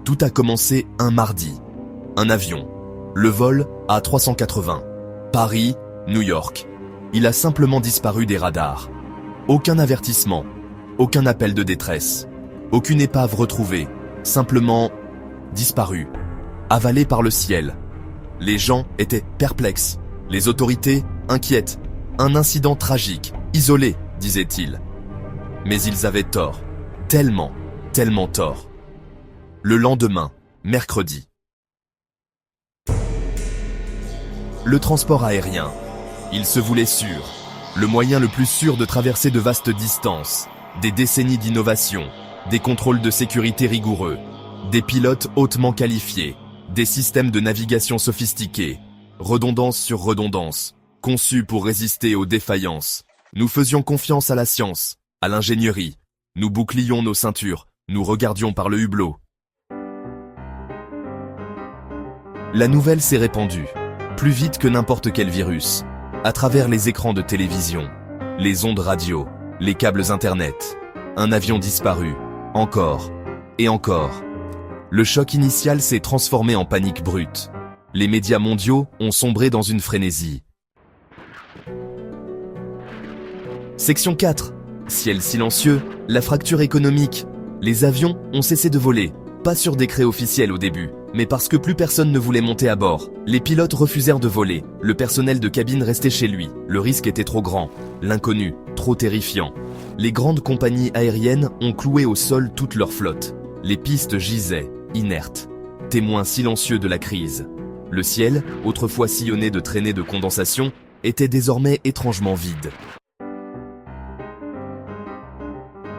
Tout a commencé un mardi. Un avion. Le vol A380. Paris, New York. Il a simplement disparu des radars. Aucun avertissement. Aucun appel de détresse. Aucune épave retrouvée. Simplement disparu. Avalé par le ciel. Les gens étaient perplexes. Les autorités inquiètes. Un incident tragique, isolé, disaient-ils. Mais ils avaient tort. Tellement tort. Le lendemain, mercredi. Le transport aérien. Il se voulait sûr. Le moyen le plus sûr de traverser de vastes distances. Des décennies d'innovation. Des contrôles de sécurité rigoureux. Des pilotes hautement qualifiés. Des systèmes de navigation sophistiqués. Redondance sur redondance. Conçus pour résister aux défaillances. Nous faisions confiance à la science, à l'ingénierie. Nous bouclions nos ceintures. Nous regardions par le hublot. La nouvelle s'est répandue, plus vite que n'importe quel virus, à travers les écrans de télévision, les ondes radio, les câbles internet. Un avion disparu, encore, et encore. Le choc initial s'est transformé en panique brute. Les médias mondiaux ont sombré dans une frénésie. Section 4. Ciel silencieux, la fracture économique. Les avions ont cessé de voler, pas sur décret officiel au début, mais parce que plus personne ne voulait monter à bord. Les pilotes refusèrent de voler, le personnel de cabine restait chez lui, le risque était trop grand, l'inconnu, trop terrifiant. Les grandes compagnies aériennes ont cloué au sol toute leur flotte. Les pistes gisaient, inertes, témoins silencieux de la crise. Le ciel, autrefois sillonné de traînées de condensation, était désormais étrangement vide.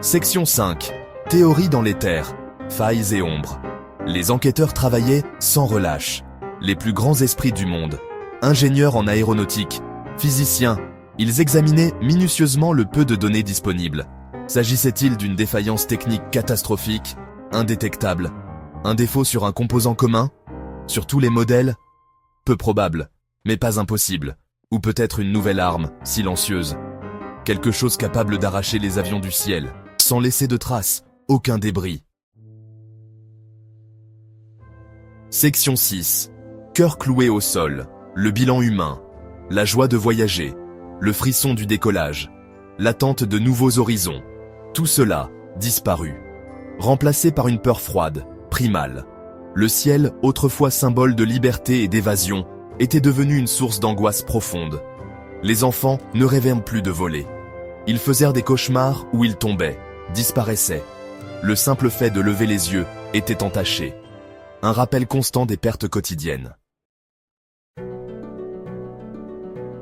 Section 5. Théorie dans l'éther, failles et ombres. Les enquêteurs travaillaient sans relâche. Les plus grands esprits du monde, ingénieurs en aéronautique, physiciens, ils examinaient minutieusement le peu de données disponibles. S'agissait-il d'une défaillance technique catastrophique, indétectable, un défaut sur un composant commun, sur tous les modèles? Peu probable, mais pas impossible. Ou peut-être une nouvelle arme, silencieuse. Quelque chose capable d'arracher les avions du ciel, sans laisser de traces, aucun débris. Section 6. Cœur cloué au sol, le bilan humain, la joie de voyager, le frisson du décollage, l'attente de nouveaux horizons. Tout cela, disparu. Remplacé par une peur froide, primale. Le ciel, autrefois symbole de liberté et d'évasion, était devenu une source d'angoisse profonde. Les enfants ne rêvaient plus de voler. Ils faisaient des cauchemars où ils tombaient, disparaissaient. Le simple fait de lever les yeux était entaché. Un rappel constant des pertes quotidiennes.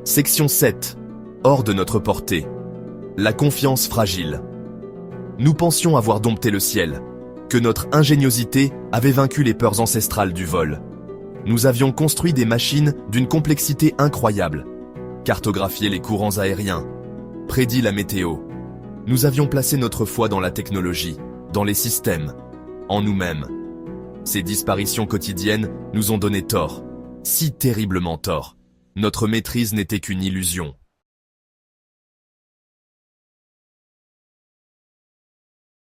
Section 7. Hors de notre portée. La confiance fragile. Nous pensions avoir dompté le ciel, que notre ingéniosité avait vaincu les peurs ancestrales du vol. Nous avions construit des machines d'une complexité incroyable, cartographié les courants aériens, prédit la météo. Nous avions placé notre foi dans la technologie, dans les systèmes, en nous-mêmes. Ces disparitions quotidiennes nous ont donné tort, si terriblement tort. Notre maîtrise n'était qu'une illusion.